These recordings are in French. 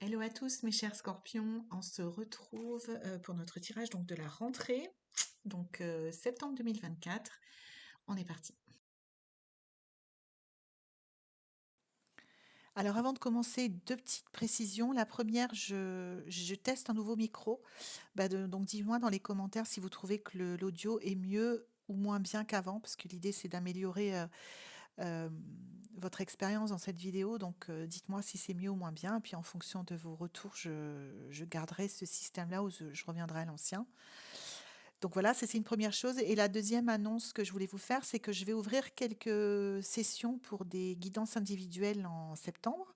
Hello à tous mes chers scorpions, on se retrouve pour notre tirage donc de la rentrée, donc septembre 2024. On est parti. Alors avant de commencer, deux petites précisions. La première, je teste un nouveau micro. Donc dis-moi dans les commentaires si vous trouvez que l'audio est mieux ou moins bien qu'avant, parce que l'idée c'est d'améliorer euh, votre expérience dans cette vidéo. Donc dites-moi si c'est mieux ou moins bien. Et puis en fonction de vos retours, je garderai ce système-là ou je reviendrai à l'ancien. Donc voilà, ça c'est une première chose. Et la deuxième annonce que je voulais vous faire, c'est que je vais ouvrir quelques sessions pour des guidances individuelles en septembre.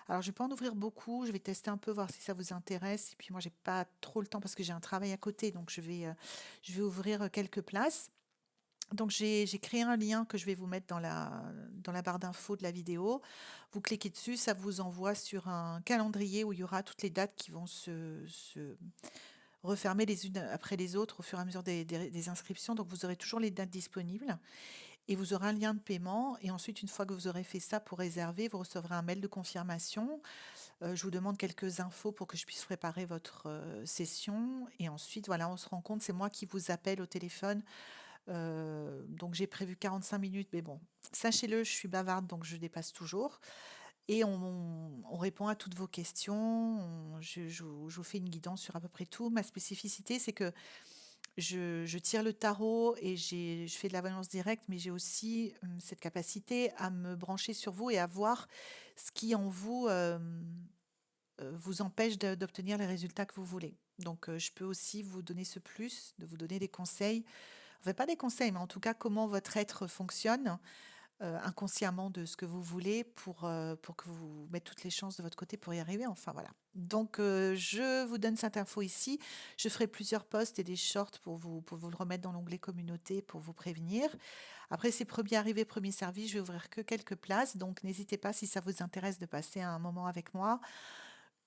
Alors je vais pas en ouvrir beaucoup, je vais tester un peu, voir si ça vous intéresse. Et puis moi, j'ai pas trop le temps parce que j'ai un travail à côté, donc je vais ouvrir quelques places. Donc j'ai créé un lien que je vais vous mettre dans la barre d'infos de la vidéo. Vous cliquez dessus, ça vous envoie sur un calendrier où il y aura toutes les dates qui vont se refermer les unes après les autres au fur et à mesure des inscriptions. Donc, vous aurez toujours les dates disponibles et vous aurez un lien de paiement. Et ensuite, une fois que vous aurez fait ça pour réserver, vous recevrez un mail de confirmation. Je vous demande quelques infos pour que je puisse préparer votre session. Et ensuite, voilà, on se rend compte, c'est moi qui vous appelle au téléphone. Donc, j'ai prévu 45 minutes, mais bon, sachez-le, je suis bavarde, donc je dépasse toujours. Et on répond à toutes vos questions. Je vous fais une guidance sur à peu près tout. Ma spécificité, c'est que je tire le tarot et je fais de la voyance directe, mais j'ai aussi cette capacité à me brancher sur vous et à voir ce qui en vous vous empêche d'obtenir les résultats que vous voulez. Donc, je peux aussi vous donner ce plus, de vous donner des conseils. Enfin, pas des conseils, mais en tout cas, comment votre être fonctionne inconsciemment de ce que vous voulez pour que vous mettez toutes les chances de votre côté pour y arriver. Enfin, voilà. Donc, je vous donne cette info ici. Je ferai plusieurs posts et des shorts pour vous le remettre dans l'onglet communauté pour vous prévenir. Après, c'est premier arrivé, premier servi. Je vais ouvrir que quelques places. Donc, n'hésitez pas si ça vous intéresse de passer un moment avec moi.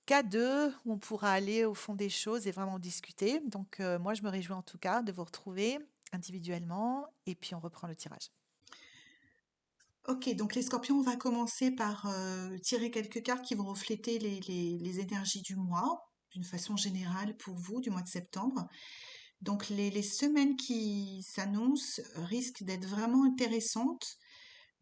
Qu'à deux, où on pourra aller au fond des choses et vraiment discuter. Donc, moi, je me réjouis en tout cas de vous retrouver individuellement et puis on reprend le tirage. Ok, donc les scorpions, on va commencer par tirer quelques cartes qui vont refléter les énergies du mois, d'une façon générale pour vous, du mois de septembre. Donc les semaines qui s'annoncent risquent d'être vraiment intéressantes,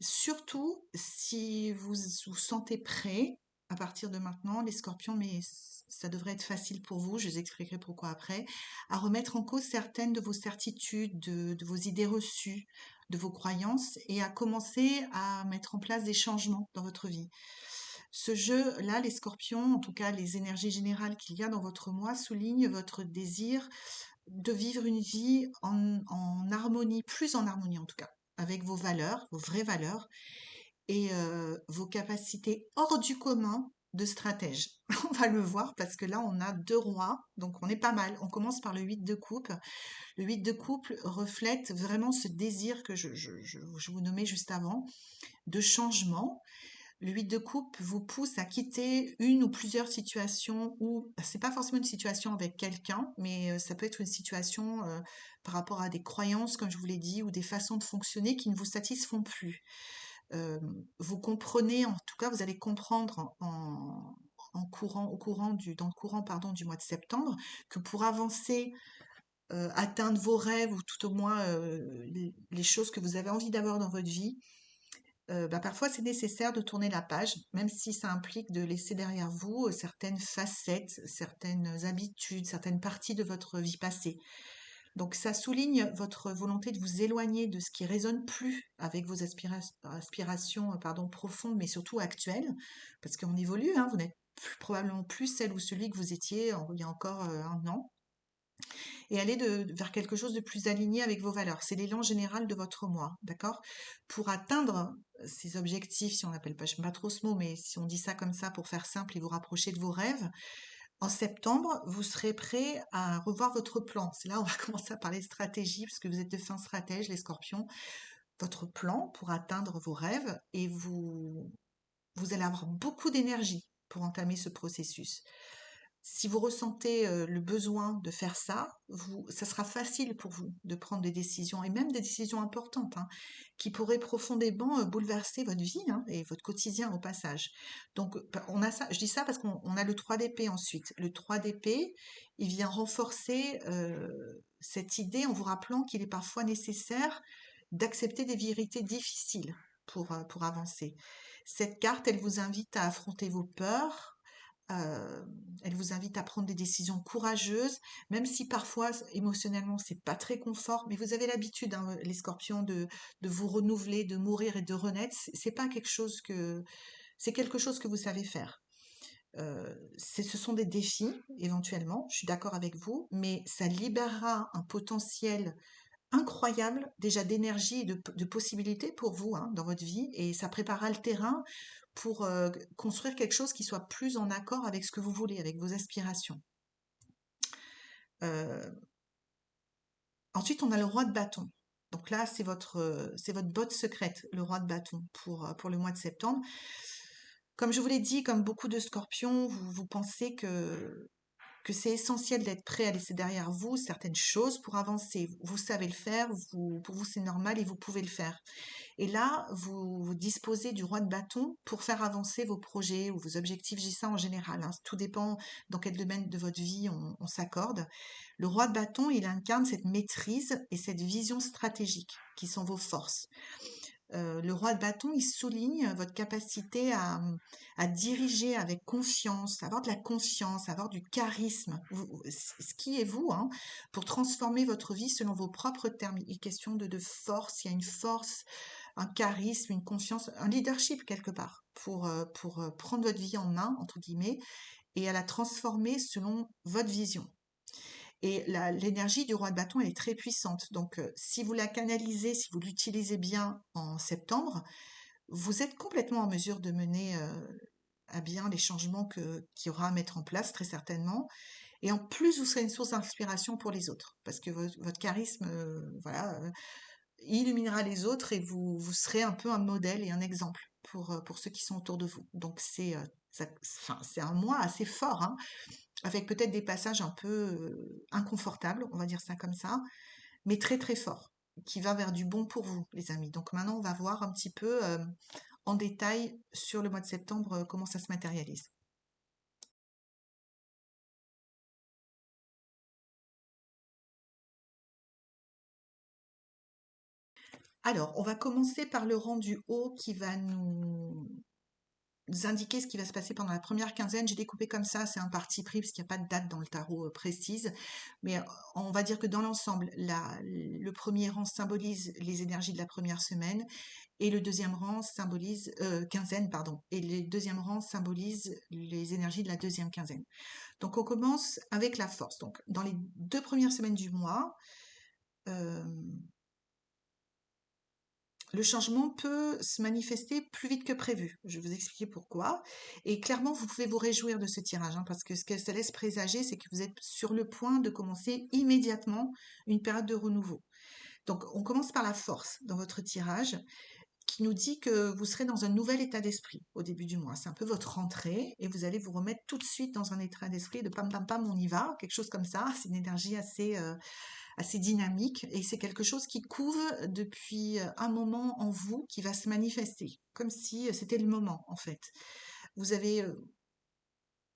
surtout si vous vous sentez prêt à partir de maintenant, les scorpions, mais ça devrait être facile pour vous, je vous expliquerai pourquoi après, à remettre en cause certaines de vos certitudes, de vos idées reçues, de vos croyances et à commencer à mettre en place des changements dans votre vie. Ce jeu-là, les scorpions, en tout cas les énergies générales qu'il y a dans votre moi, soulignent votre désir de vivre une vie en harmonie, plus en harmonie en tout cas, avec vos valeurs, vos vraies valeurs, et vos capacités hors du commun de stratège. On va le voir parce que là, on a deux rois, donc on est pas mal. On commence par le 8 de coupe. Le 8 de coupe reflète vraiment ce désir que je vous nommais juste avant, de changement. Le 8 de coupe vous pousse à quitter une ou plusieurs situations où c'est pas forcément une situation avec quelqu'un, mais ça peut être une situation par rapport à des croyances, comme je vous l'ai dit, ou des façons de fonctionner qui ne vous satisfont plus. Vous comprenez, en tout cas, vous allez comprendre dans le courant, pardon, du mois de septembre, que pour avancer, atteindre vos rêves ou tout au moins les choses que vous avez envie d'avoir dans votre vie, parfois c'est nécessaire de tourner la page, même si ça implique de laisser derrière vous certaines facettes, certaines habitudes, certaines parties de votre vie passée. Donc ça souligne votre volonté de vous éloigner de ce qui résonne plus avec vos aspirations pardon, profondes, mais surtout actuelles, parce qu'on évolue, hein, vous n'êtes probablement plus celle ou celui que vous étiez il y a encore un an, et aller vers quelque chose de plus aligné avec vos valeurs. C'est l'élan général de votre moi, d'accord? Pour atteindre ces objectifs, si on n'appelle pas, je n'aime pas trop ce mot, mais si on dit ça comme ça pour faire simple et vous rapprocher de vos rêves, en septembre, vous serez prêt à revoir votre plan. C'est là où on va commencer à parler stratégie, parce que vous êtes de fins stratèges, les scorpions. Votre plan pour atteindre vos rêves et vous allez avoir beaucoup d'énergie pour entamer ce processus. Si vous ressentez le besoin de faire ça, ça sera facile pour vous de prendre des décisions, et même des décisions importantes, hein, qui pourraient profondément bouleverser votre vie, hein, et votre quotidien au passage. Donc, on a ça, je dis ça parce qu'on a le 3 d'épée ensuite. Le 3 d'épée, il vient renforcer cette idée en vous rappelant qu'il est parfois nécessaire d'accepter des vérités difficiles pour avancer. Cette carte, elle vous invite à affronter vos peurs, Heu, elle vous invite à prendre des décisions courageuses, même si parfois émotionnellement c'est pas très confort, mais vous avez l'habitude, hein, les scorpions, de vous renouveler, de mourir et de renaître. C'est pas quelque chose que c'est quelque chose que vous savez faire. Ce sont des défis éventuellement, je suis d'accord avec vous, mais ça libérera un potentiel incroyable déjà d'énergie et de possibilités pour vous, hein, dans votre vie, et ça préparera le terrain pour construire quelque chose qui soit plus en accord avec ce que vous voulez, avec vos aspirations. Euh, Ensuite, on a le roi de bâton. Donc là, c'est votre botte secrète, le roi de bâton, pour le mois de septembre. Comme je vous l'ai dit, comme beaucoup de scorpions, vous pensez que c'est essentiel d'être prêt à laisser derrière vous certaines choses pour avancer. Vous savez le faire, pour vous c'est normal et vous pouvez le faire. Et là, vous disposez du roi de bâton pour faire avancer vos projets ou vos objectifs. Je dis ça en général, hein. Tout dépend dans quel domaine de votre vie on s'accorde. Le roi de bâton, il incarne cette maîtrise et cette vision stratégique qui sont vos forces. Le roi de bâton, il souligne votre capacité à diriger avec confiance, avoir de la confiance, avoir du charisme, ce qui est vous, hein, pour transformer votre vie selon vos propres termes. Il est question de force, il y a une force, un charisme, une confiance, un leadership quelque part pour prendre votre vie en main, entre guillemets, et à la transformer selon votre vision. Et l'énergie du roi de bâton, elle est très puissante. Donc, si vous la canalisez, si vous l'utilisez bien en septembre, vous êtes complètement en mesure de mener à bien les changements qu'il y aura à mettre en place, très certainement. Et en plus, vous serez une source d'inspiration pour les autres, parce que votre charisme, voilà, illuminera les autres, et vous serez un peu un modèle et un exemple pour ceux qui sont autour de vous. Donc, enfin, c'est un mois assez fort, hein, avec peut-être des passages un peu inconfortables, on va dire ça comme ça, mais très très fort, qui va vers du bon pour vous, les amis. Donc maintenant, on va voir un petit peu en détail sur le mois de septembre comment ça se matérialise. Alors, on va commencer par le rang du haut qui va nous indiquer ce qui va se passer pendant la première quinzaine. J'ai découpé comme ça, c'est un parti pris parce qu'il n'y a pas de date dans le tarot précise. Mais on va dire que dans l'ensemble, le premier rang symbolise les énergies de la première semaine, et le deuxième rang symbolise, quinzaine, pardon, et le deuxième rang symbolise les énergies de la deuxième quinzaine. Donc on commence avec la force. Donc dans les 2 premières semaines du mois, euh, le changement peut se manifester plus vite que prévu. Je vais vous expliquer pourquoi. Et clairement, vous pouvez vous réjouir de ce tirage, hein, parce que ce que ça laisse présager, c'est que vous êtes sur le point de commencer immédiatement une période de renouveau. Donc, on commence par la force dans votre tirage, qui nous dit que vous serez dans un nouvel état d'esprit au début du mois. C'est un peu votre rentrée, et vous allez vous remettre tout de suite dans un état d'esprit de pam pam pam, on y va, quelque chose comme ça. C'est une énergie assez dynamique, et c'est quelque chose qui couve depuis un moment en vous, qui va se manifester, comme si c'était le moment en fait. Vous avez,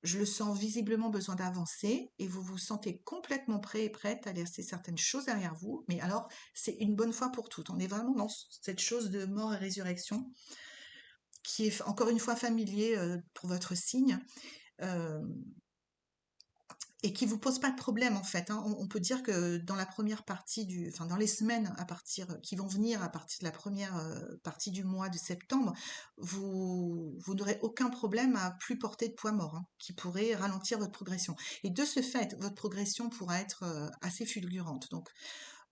je le sens visiblement, besoin d'avancer, et vous vous sentez complètement prêt et prête à laisser certaines choses derrière vous, mais alors c'est une bonne fois pour toutes. On est vraiment dans cette chose de mort et résurrection qui est encore une fois familier pour votre signe. Euh, et qui vous pose pas de problème en fait, hein. On peut dire que dans la première partie enfin dans les semaines à partir qui vont venir à partir de la première partie du mois de septembre, vous n'aurez aucun problème à plus porter de poids mort, hein, qui pourrait ralentir votre progression. Et de ce fait, votre progression pourra être assez fulgurante. Donc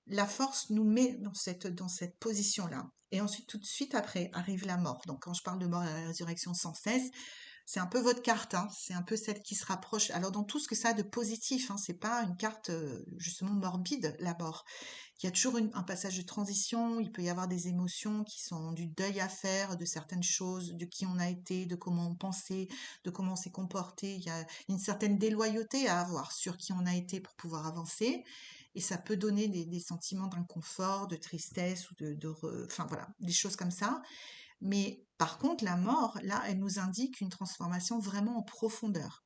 la force nous met dans cette position-là. Et ensuite, tout de suite après, arrive la mort. Donc quand je parle de mort et la résurrection sans cesse, C'est un peu votre carte, hein, c'est un peu celle qui se rapproche. Alors dans tout ce que ça a de positif, hein, c'est pas une carte justement morbide, la mort. Il y a toujours un passage de transition, il peut y avoir des émotions qui sont du deuil à faire de certaines choses, de qui on a été, de comment on pensait, de comment on s'est comporté. Il y a une certaine déloyauté à avoir sur qui on a été pour pouvoir avancer. Et ça peut donner des sentiments d'inconfort, de tristesse ou enfin voilà, des choses comme ça. Mais par contre, la mort, là, elle nous indique une transformation vraiment en profondeur.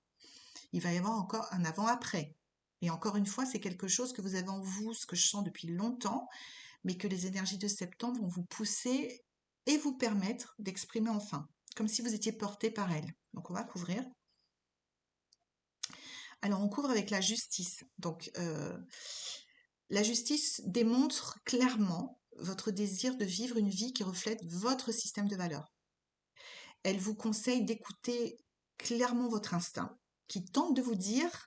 Il va y avoir encore un avant-après. Et encore une fois, c'est quelque chose que vous avez en vous, ce que je sens depuis longtemps, mais que les énergies de septembre vont vous pousser et vous permettre d'exprimer enfin, comme si vous étiez porté par elles. Donc on va couvrir. Alors on couvre avec la justice. Donc la justice démontre clairement votre désir de vivre une vie qui reflète votre système de valeurs. Elle vous conseille d'écouter clairement votre instinct, qui tente de vous dire,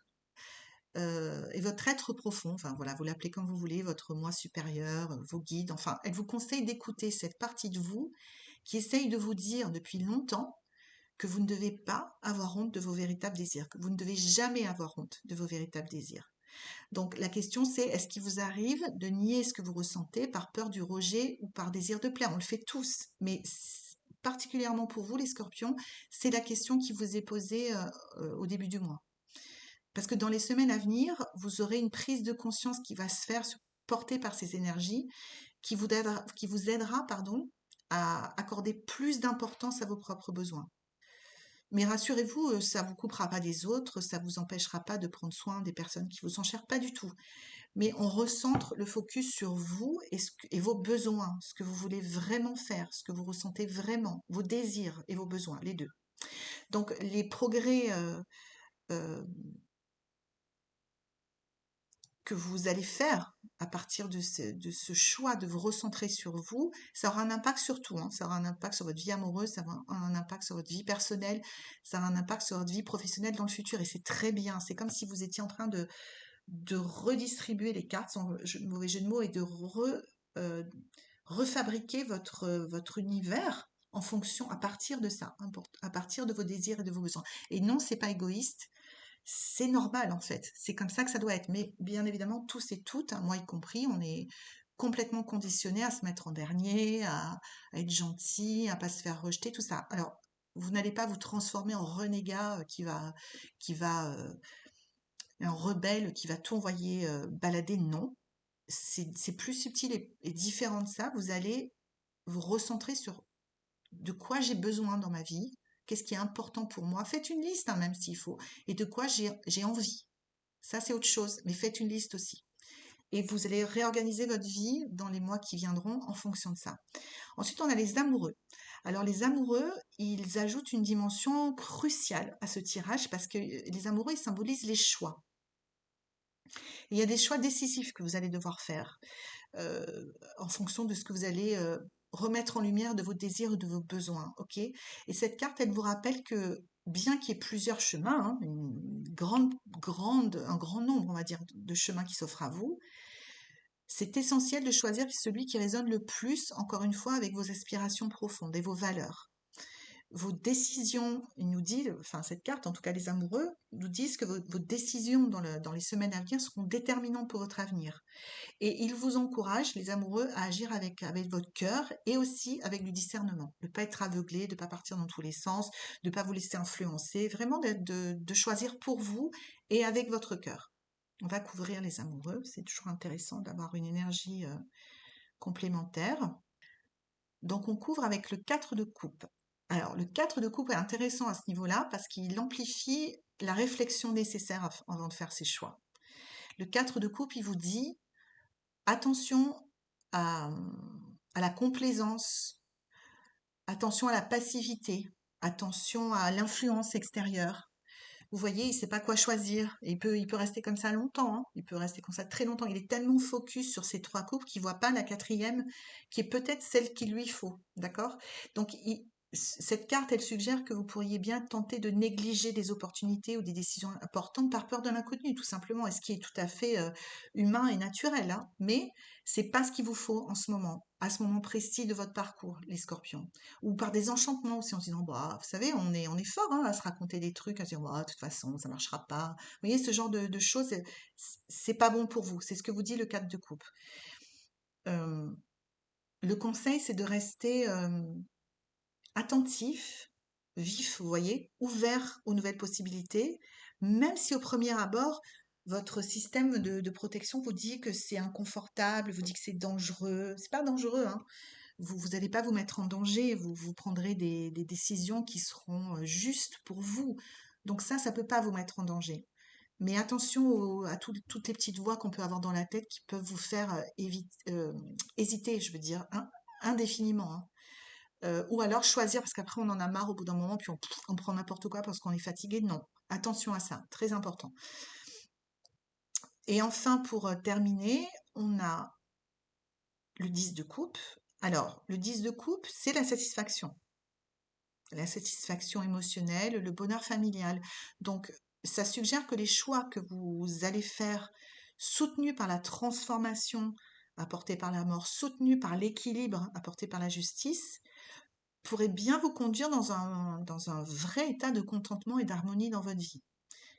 et votre être profond, enfin voilà, vous l'appelez comme vous voulez, votre moi supérieur, vos guides, enfin, elle vous conseille d'écouter cette partie de vous qui essaye de vous dire depuis longtemps que vous ne devez pas avoir honte de vos véritables désirs, que vous ne devez jamais avoir honte de vos véritables désirs. Donc la question c'est, est-ce qu'il vous arrive de nier ce que vous ressentez par peur du rejet ou par désir de plaire? On le fait tous, mais particulièrement pour vous les scorpions, c'est la question qui vous est posée au début du mois. Parce que dans les semaines à venir, vous aurez une prise de conscience qui va se faire porter par ces énergies, qui vous aidera pardon, à accorder plus d'importance à vos propres besoins. Mais rassurez-vous, ça vous coupera pas des autres, ça vous empêchera pas de prendre soin des personnes qui vous sont chères, pas du tout. Mais on recentre le focus sur vous et vos besoins, ce que vous voulez vraiment faire, ce que vous ressentez vraiment, vos désirs et vos besoins, les deux. Donc les progrès euh, que vous allez faire à partir de ce choix de vous recentrer sur vous, ça aura un impact sur tout, hein. Ça aura un impact sur votre vie amoureuse, ça aura un impact sur votre vie personnelle, ça aura un impact sur votre vie professionnelle dans le futur. Et c'est très bien. C'est comme si vous étiez en train de redistribuer les cartes, sans mauvais jeu de mots, et de refabriquer votre univers en fonction, à partir de ça, hein, à partir de vos désirs et de vos besoins. Et non, c'est pas égoïste, c'est normal en fait. C'est comme ça que ça doit être. Mais bien évidemment, tous et toutes, hein, moi y compris, on est complètement conditionnés à se mettre en dernier, à être gentil, à pas se faire rejeter, tout ça. Alors, vous n'allez pas vous transformer en renégat qui va un rebelle qui va tout envoyer balader, non. C'est plus subtil et différent de ça. Vous allez vous recentrer sur de quoi j'ai besoin dans ma vie, qu'est-ce qui est important pour moi. Faites une liste, hein, même s'il faut, et de quoi j'ai envie. Ça, c'est autre chose, mais faites une liste aussi. Et vous allez réorganiser votre vie dans les mois qui viendront en fonction de ça. Ensuite, on a les amoureux. Alors, les amoureux, ils ajoutent une dimension cruciale à ce tirage parce que les amoureux, ils symbolisent les choix. Il y a des choix décisifs que vous allez devoir faire en fonction de ce que vous allez remettre en lumière de vos désirs ou de vos besoins. Ok. Et cette carte, elle vous rappelle que bien qu'il y ait plusieurs chemins, hein, un grand nombre, on va dire, de chemins qui s'offrent à vous, c'est essentiel de choisir celui qui résonne le plus, encore une fois, avec vos aspirations profondes et vos valeurs. Vos décisions, il nous dit, enfin cette carte, en tout cas les amoureux, nous disent que vos décisions dans les semaines à venir seront déterminantes pour votre avenir. Et il vous encourage, les amoureux, à agir avec votre cœur et aussi avec du discernement. De ne pas être aveuglé, de ne pas partir dans tous les sens, de ne pas vous laisser influencer, vraiment de choisir pour vous et avec votre cœur. On va couvrir les amoureux, c'est toujours intéressant d'avoir une énergie complémentaire. Donc on couvre avec le 4 de coupe. Alors le 4 de coupe est intéressant à ce niveau-là parce qu'il amplifie la réflexion nécessaire avant de faire ses choix. Le 4 de coupe, il vous dit attention à, à la complaisance, attention à la passivité, attention à l'influence extérieure. Vous voyez, il ne sait pas quoi choisir. Il peut rester comme ça longtemps, hein. Il peut rester comme ça très longtemps. Il est tellement focus sur ces trois coupes qu'il ne voit pas la quatrième, qui est peut-être celle qu'il lui faut. D'accord? Donc, cette carte, elle suggère que vous pourriez bien tenter de négliger des opportunités ou des décisions importantes par peur de l'inconnu, tout simplement, et ce qui est tout à fait humain et naturel, hein. Mais c'est pas ce qu'il vous faut en ce moment, à ce moment précis de votre parcours, les scorpions. Ou par des enchantements aussi, en se disant, bah, vous savez, on est fort hein, à se raconter des trucs, à se dire, bah, de toute façon, ça marchera pas. Vous voyez, ce genre de choses, c'est pas bon pour vous. C'est ce que vous dit le 4 de coupe. Euh, le conseil, c'est de rester attentif, vif, vous voyez, ouvert aux nouvelles possibilités, même si au premier abord, votre système de protection vous dit que c'est inconfortable, vous dit que c'est dangereux. C'est pas dangereux, hein. Vous n'allez pas vous mettre en danger, vous prendrez des décisions qui seront justes pour vous. Donc ça peut pas vous mettre en danger. Mais attention à toutes les petites voix qu'on peut avoir dans la tête qui peuvent vous faire hésiter, je veux dire, indéfiniment, hein. Ou alors choisir, parce qu'après on en a marre au bout d'un moment, puis on prend n'importe quoi parce qu'on est fatigué. Non, attention à ça, très important. Et enfin, pour terminer, on a le 10 de coupe. Alors, le 10 de coupe, c'est la satisfaction émotionnelle, le bonheur familial. Donc, ça suggère que les choix que vous allez faire, soutenus par la transformation apportée par la mort, soutenus par l'équilibre apporté par la justice, pourrait bien vous conduire dans un vrai état de contentement et d'harmonie dans votre vie.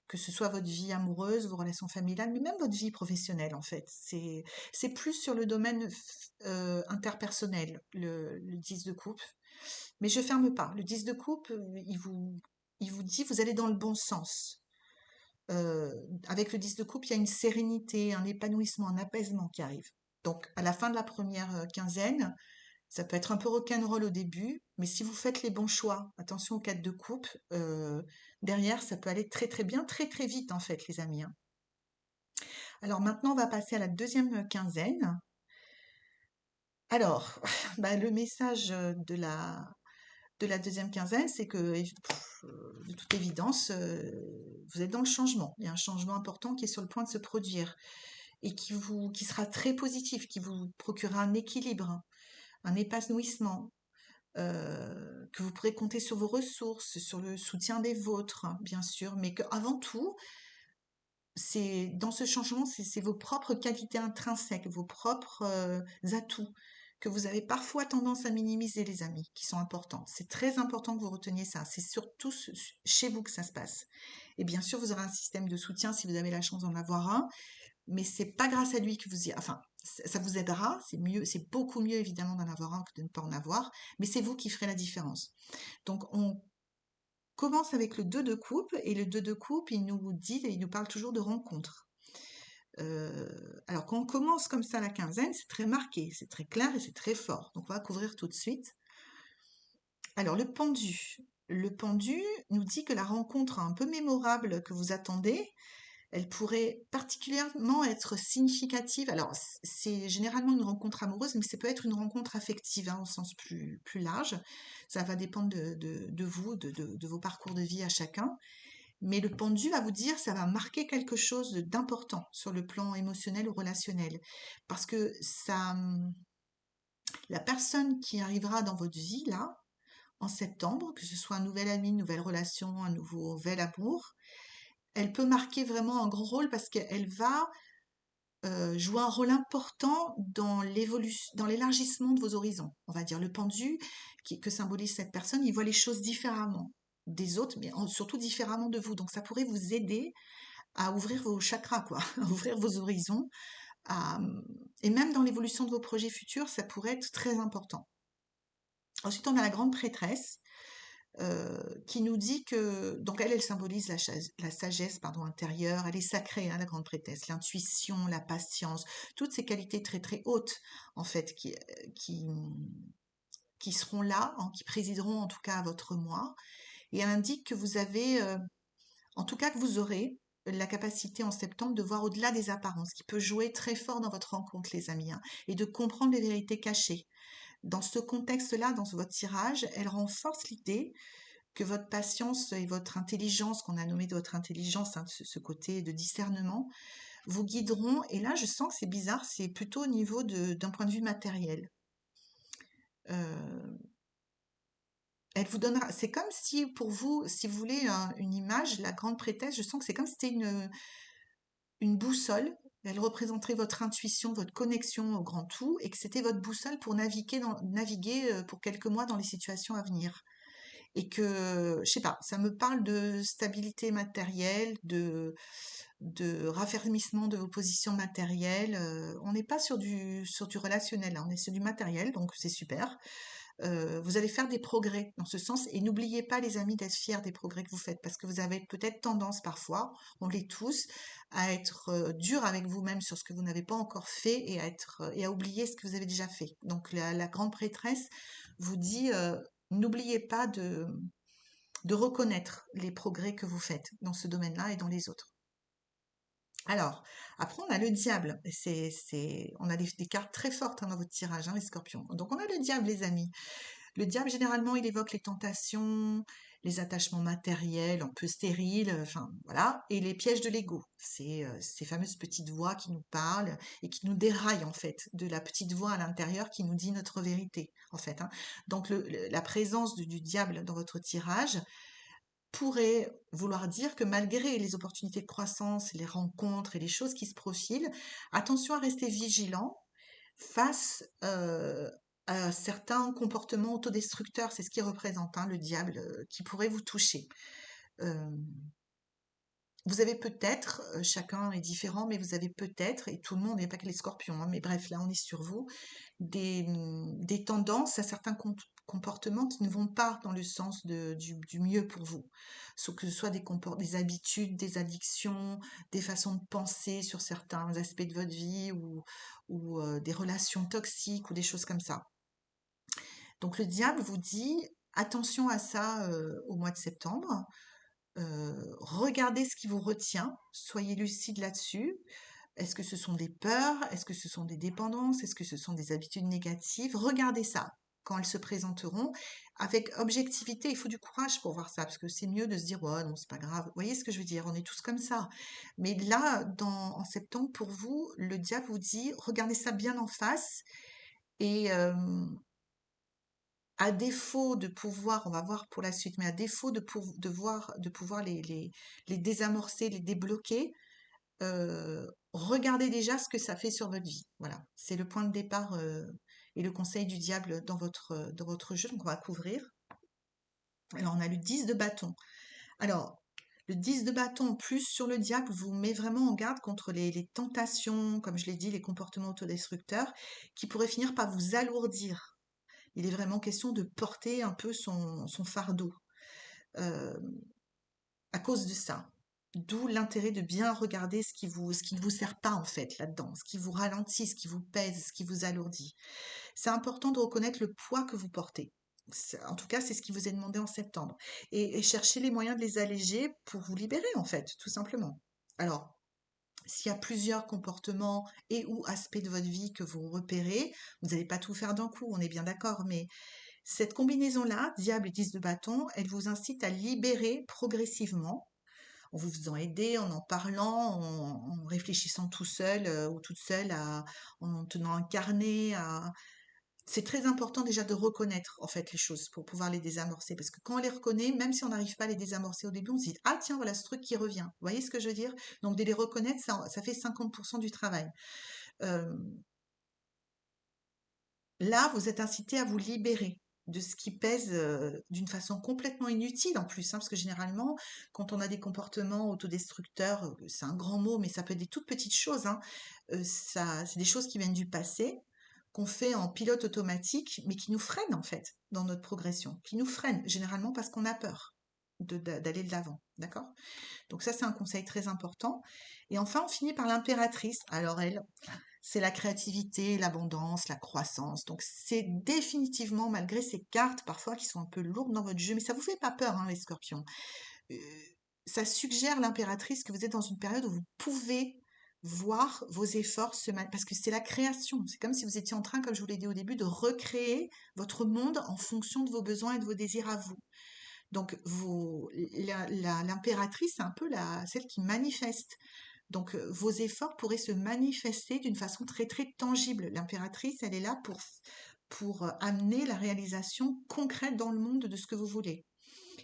Que ce soit votre vie amoureuse, vos relations familiales, mais même votre vie professionnelle, en fait. C'est plus sur le domaine interpersonnel, le 10 de coupe. Mais je ferme pas. Le 10 de coupe, il vous dit, vous allez dans le bon sens. Euh, Avec le 10 de coupe, il y a une sérénité, un épanouissement, un apaisement qui arrive. Donc, à la fin de la première quinzaine, ça peut être un peu rock'n'roll au début, mais si vous faites les bons choix, attention aux 4 de coupe, derrière, ça peut aller très très bien, très très vite en fait, les amis, hein. Alors maintenant, on va passer à la deuxième quinzaine. Alors, bah, le message de la deuxième quinzaine, c'est que, de toute évidence, vous êtes dans le changement. Il y a un changement important qui est sur le point de se produire et qui sera très positif, qui vous procurera un équilibre, un épanouissement, que vous pourrez compter sur vos ressources, sur le soutien des vôtres, hein, bien sûr, mais qu'avant tout, c'est dans ce changement, c'est vos propres qualités intrinsèques, vos propres atouts que vous avez parfois tendance à minimiser, les amis, qui sont importants. C'est très important que vous reteniez ça. C'est surtout chez vous que ça se passe. Et bien sûr, vous aurez un système de soutien si vous avez la chance d'en avoir un, mais c'est pas grâce à lui que vous y... Enfin, ça vous aidera, c'est mieux, c'est beaucoup mieux évidemment d'en avoir un que de ne pas en avoir, mais c'est vous qui ferez la différence. Donc, on commence avec le 2 de coupe, et le 2 de coupe, il nous parle toujours de rencontres. Alors, quand on commence comme ça la quinzaine, c'est très marqué, c'est très clair et c'est très fort. Donc, on va couvrir tout de suite. Alors, le pendu. Le pendu nous dit que la rencontre un peu mémorable que vous attendez, elle pourrait particulièrement être significative. Alors, c'est généralement une rencontre amoureuse, mais ça peut être une rencontre affective, hein, au sens plus large. Ça va dépendre de vous, de vos parcours de vie à chacun. Mais le pendu va vous dire, ça va marquer quelque chose d'important sur le plan émotionnel ou relationnel. Parce que la personne qui arrivera dans votre vie, là, en septembre, que ce soit un nouvel ami, une nouvelle relation, un nouvel amour, elle peut marquer vraiment un grand rôle parce qu'elle va jouer un rôle important dans dans l'élargissement de vos horizons. On va dire le pendu que symbolise cette personne, il voit les choses différemment des autres, mais surtout différemment de vous. Donc ça pourrait vous aider à ouvrir vos chakras, quoi, à ouvrir vos horizons, à- et même dans l'évolution de vos projets futurs, ça pourrait être très important. Ensuite, on a la grande prêtresse qui nous dit que, donc elle symbolise la sagesse, pardon, intérieure, elle est sacrée, hein, la grande prêtresse, l'intuition, la patience, toutes ces qualités très très hautes, en fait, qui seront là, hein, qui présideront en tout cas à votre moi, et elle indique que vous avez, en tout cas que vous aurez la capacité en septembre de voir au-delà des apparences, qui peut jouer très fort dans votre rencontre, les amis, hein, et de comprendre les vérités cachées. Dans ce contexte-là, dans votre tirage, elle renforce l'idée que votre patience et votre intelligence, qu'on a nommé de votre intelligence, hein, ce côté de discernement, vous guideront. Et là, je sens que c'est bizarre, c'est plutôt au niveau d'un point de vue matériel. Euh, Elle vous donnera, c'est comme si pour vous, si vous voulez une image, la grande prêtresse, je sens que c'est comme si c'était une boussole. Elle représenterait votre intuition, votre connexion au grand tout, et que c'était votre boussole pour naviguer pour quelques mois dans les situations à venir. Et que, je sais pas, ça me parle de stabilité matérielle, de raffermissement de vos positions matérielles. On n'est pas sur du relationnel, là, on est sur du matériel, donc c'est super. Vous allez faire des progrès dans ce sens et n'oubliez pas les amis d'être fiers des progrès que vous faites parce que vous avez peut-être tendance parfois, on l'est tous, à être dur avec vous-même sur ce que vous n'avez pas encore fait et à oublier ce que vous avez déjà fait. Donc la grande prêtresse vous dit n'oubliez pas de reconnaître les progrès que vous faites dans ce domaine-là et dans les autres. Alors, après, on a le diable. Et on a des cartes très fortes hein, dans votre tirage, hein, les scorpions. Donc, on a le diable, les amis. Le diable, généralement, il évoque les tentations, les attachements matériels un peu stériles, enfin voilà, et les pièges de l'ego. C'est ces fameuses petites voix qui nous parlent et qui nous déraillent en fait, de la petite voix à l'intérieur qui nous dit notre vérité en fait. Hein. Donc la présence du diable dans votre tirage pourrait vouloir dire que malgré les opportunités de croissance, les rencontres et les choses qui se profilent, attention à rester vigilant face à certains comportements autodestructeurs, c'est ce qui représente hein, le diable qui pourrait vous toucher. Euh, vous avez peut-être, chacun est différent, mais vous avez peut-être, et tout le monde, il n'y a pas que les scorpions, hein, mais bref, là on est sur vous, des tendances à certains comportements qui ne vont pas dans le sens du mieux pour vous. Que ce soit des habitudes, des addictions, des façons de penser sur certains aspects de votre vie ou des relations toxiques ou des choses comme ça. Donc le diable vous dit attention à ça au mois de septembre. Regardez ce qui vous retient, soyez lucide là-dessus. Est-ce que ce sont des peurs? Est-ce que ce sont des dépendances? Est-ce que ce sont des habitudes négatives? Regardez ça quand elles se présenteront avec objectivité. Il faut du courage pour voir ça parce que c'est mieux de se dire ouais non c'est pas grave. Vous voyez ce que je veux dire? On est tous comme ça. Mais là, en septembre, pour vous, le diable vous dit regardez ça bien en face et à défaut de pouvoir, on va voir pour la suite, mais à défaut de pouvoir les désamorcer, les débloquer, regardez déjà ce que ça fait sur votre vie. Voilà, c'est le point de départ et le conseil du diable dans votre jeu, donc on va couvrir. Alors on a le 10 de bâton. Alors, le 10 de bâton plus sur le diable vous met vraiment en garde contre les tentations, comme je l'ai dit, les comportements autodestructeurs, qui pourraient finir par vous alourdir. Il est vraiment question de porter un peu son fardeau euh, à cause de ça. D'où l'intérêt de bien regarder ce qui ne vous sert pas en fait là-dedans, ce qui vous ralentit, ce qui vous pèse, ce qui vous alourdit. C'est important de reconnaître le poids que vous portez. En tout cas, c'est ce qui vous est demandé en septembre. Et chercher les moyens de les alléger pour vous libérer en fait, tout simplement. Alors, s'il y a plusieurs comportements et ou aspects de votre vie que vous repérez, vous n'allez pas tout faire d'un coup, on est bien d'accord, mais cette combinaison-là, diable et 10 de bâton, elle vous incite à libérer progressivement en vous faisant aider, en parlant, en réfléchissant tout seul ou toute seule, en tenant un carnet. C'est très important déjà de reconnaître en fait les choses pour pouvoir les désamorcer. Parce que quand on les reconnaît, même si on n'arrive pas à les désamorcer au début, on se dit ah tiens voilà ce truc qui revient. Vous voyez ce que je veux dire? Donc de les reconnaître, ça fait 50% du travail. Euh, Là, vous êtes incité à vous libérer de ce qui pèse d'une façon complètement inutile en plus, hein, parce que généralement, quand on a des comportements autodestructeurs, c'est un grand mot, mais ça peut être des toutes petites choses, hein, c'est des choses qui viennent du passé, qu'on fait en pilote automatique, mais qui nous freinent en fait dans notre progression, qui nous freinent généralement parce qu'on a peur d'aller de l'avant, d'accord? Donc ça, c'est un conseil très important. Et enfin, on finit par l'impératrice. Alors elle, c'est la créativité, l'abondance, la croissance. Donc c'est définitivement, malgré ces cartes parfois qui sont un peu lourdes dans votre jeu, mais ça vous fait pas peur, hein, les scorpions. Euh, Ça suggère l'impératrice que vous êtes dans une période où vous pouvez voir vos efforts parce que c'est la création. C'est comme si vous étiez en train, comme je vous l'ai dit au début, de recréer votre monde en fonction de vos besoins et de vos désirs à vous. Donc, l'impératrice, c'est un peu celle qui manifeste. Donc, vos efforts pourraient se manifester d'une façon très, très tangible. L'impératrice, elle est là pour amener la réalisation concrète dans le monde de ce que vous voulez.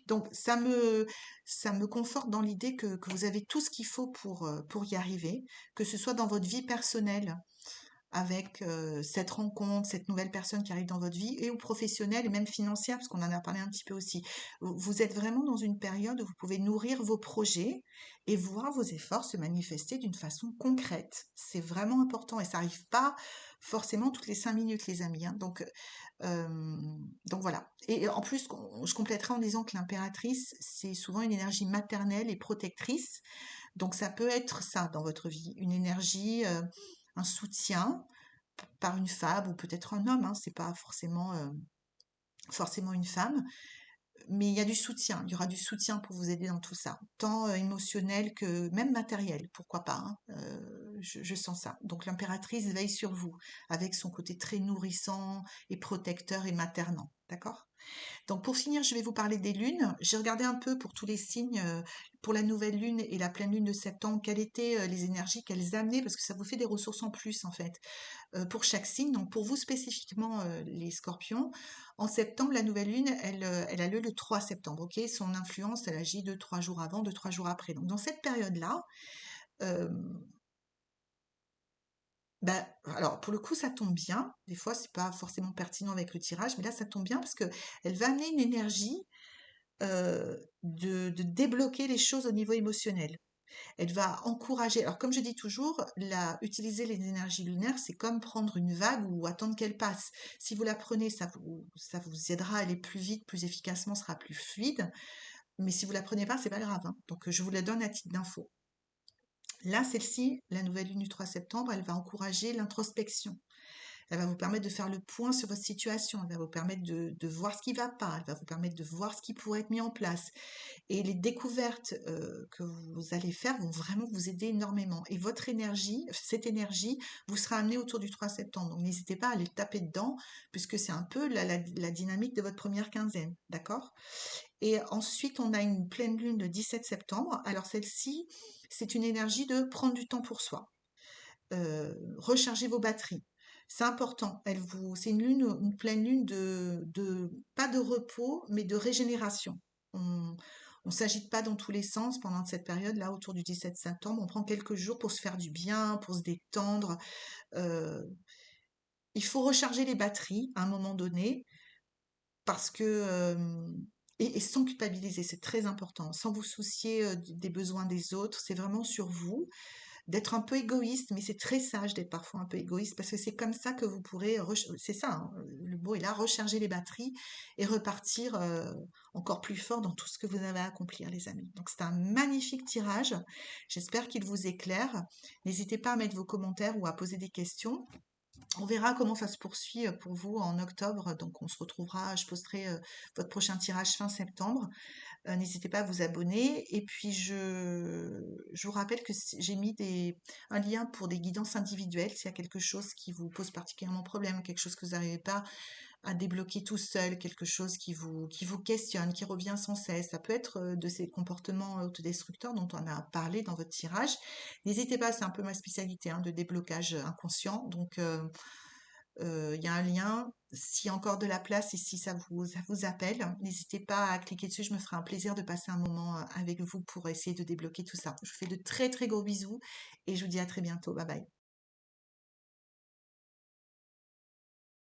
Donc ça me conforte dans l'idée que vous avez tout ce qu'il faut pour y arriver, que ce soit dans votre vie personnelle, avec cette rencontre, cette nouvelle personne qui arrive dans votre vie, et ou professionnelle et même financière, parce qu'on en a parlé un petit peu aussi. Vous êtes vraiment dans une période où vous pouvez nourrir vos projets et voir vos efforts se manifester d'une façon concrète. C'est vraiment important et ça n'arrive pas forcément toutes les 5 minutes, les amis, hein. Euh, donc voilà. Et en plus, je compléterai en disant que l'impératrice, c'est souvent une énergie maternelle et protectrice. Donc ça peut être ça dans votre vie, une énergie, un soutien par une femme ou peut-être un homme, hein, c'est pas forcément une femme, mais il y a du soutien, il y aura du soutien pour vous aider dans tout ça, tant émotionnel que même matériel, pourquoi pas, hein, je sens ça. Donc l'impératrice veille sur vous, avec son côté très nourrissant et protecteur et maternant, d'accord? Donc pour finir, je vais vous parler des lunes. J'ai regardé un peu pour tous les signes, pour la nouvelle lune et la pleine lune de septembre, quelles étaient les énergies qu'elles amenaient, parce que ça vous fait des ressources en plus en fait, pour chaque signe. Donc pour vous spécifiquement, les scorpions, en septembre, la nouvelle lune, elle a lieu le 3 septembre, ok? Son influence, elle agit 2, 3 jours avant, 2, 3 jours après. Donc dans cette période-là, euh, bah, alors pour le coup, ça tombe bien. Des fois, c'est pas forcément pertinent avec le tirage, mais là, ça tombe bien parce que elle va amener une énergie de débloquer les choses au niveau émotionnel. Elle va encourager, alors comme je dis toujours, utiliser les énergies lunaires, c'est comme prendre une vague ou attendre qu'elle passe. Si vous la prenez, ça vous aidera à aller plus vite, plus efficacement, sera plus fluide. Mais si vous la prenez pas, c'est pas grave, hein. Donc je vous la donne à titre d'info. Là, celle-ci, la nouvelle lune du 3 septembre, elle va encourager l'introspection. Elle va vous permettre de faire le point sur votre situation. Elle va vous permettre de voir ce qui ne va pas. Elle va vous permettre de voir ce qui pourrait être mis en place. Et les découvertes que vous allez faire vont vraiment vous aider énormément. Et votre énergie, cette énergie, vous sera amenée autour du 3 septembre. Donc n'hésitez pas à aller taper dedans, puisque c'est un peu la dynamique de votre première quinzaine. D'accord? Et ensuite, on a une pleine lune le 17 septembre. Alors celle-ci, c'est une énergie de prendre du temps pour soi. Recharger vos batteries. C'est important. C'est une pleine lune pas de repos, mais de régénération. On ne s'agite pas dans tous les sens pendant cette période-là, autour du 17 septembre. On prend quelques jours pour se faire du bien, pour se détendre. Euh, il faut recharger les batteries à un moment donné parce que et sans culpabiliser, c'est très important, sans vous soucier des besoins des autres, c'est vraiment sur vous d'être un peu égoïste, mais c'est très sage d'être parfois un peu égoïste parce que c'est comme ça que vous pourrez, c'est ça, hein, le mot est là, recharger les batteries et repartir encore plus fort dans tout ce que vous avez à accomplir, les amis. Donc c'est un magnifique tirage. J'espère qu'il vous éclaire. N'hésitez pas à mettre vos commentaires ou à poser des questions. On verra comment ça se poursuit pour vous en octobre. Donc on se retrouvera, je posterai votre prochain tirage fin septembre. N'hésitez pas à vous abonner. Et puis, je vous rappelle que j'ai mis un lien pour des guidances individuelles. S'il y a quelque chose qui vous pose particulièrement problème, quelque chose que vous n'arrivez pas à débloquer tout seul, quelque chose qui vous questionne, qui revient sans cesse. Ça peut être de ces comportements autodestructeurs dont on a parlé dans votre tirage. N'hésitez pas, c'est un peu ma spécialité, hein, de déblocage inconscient. Donc, il y a un lien. S'il y a encore de la place et si ça vous appelle, n'hésitez pas à cliquer dessus. Je me ferai un plaisir de passer un moment avec vous pour essayer de débloquer tout ça. Je vous fais de très très gros bisous et je vous dis à très bientôt. Bye bye.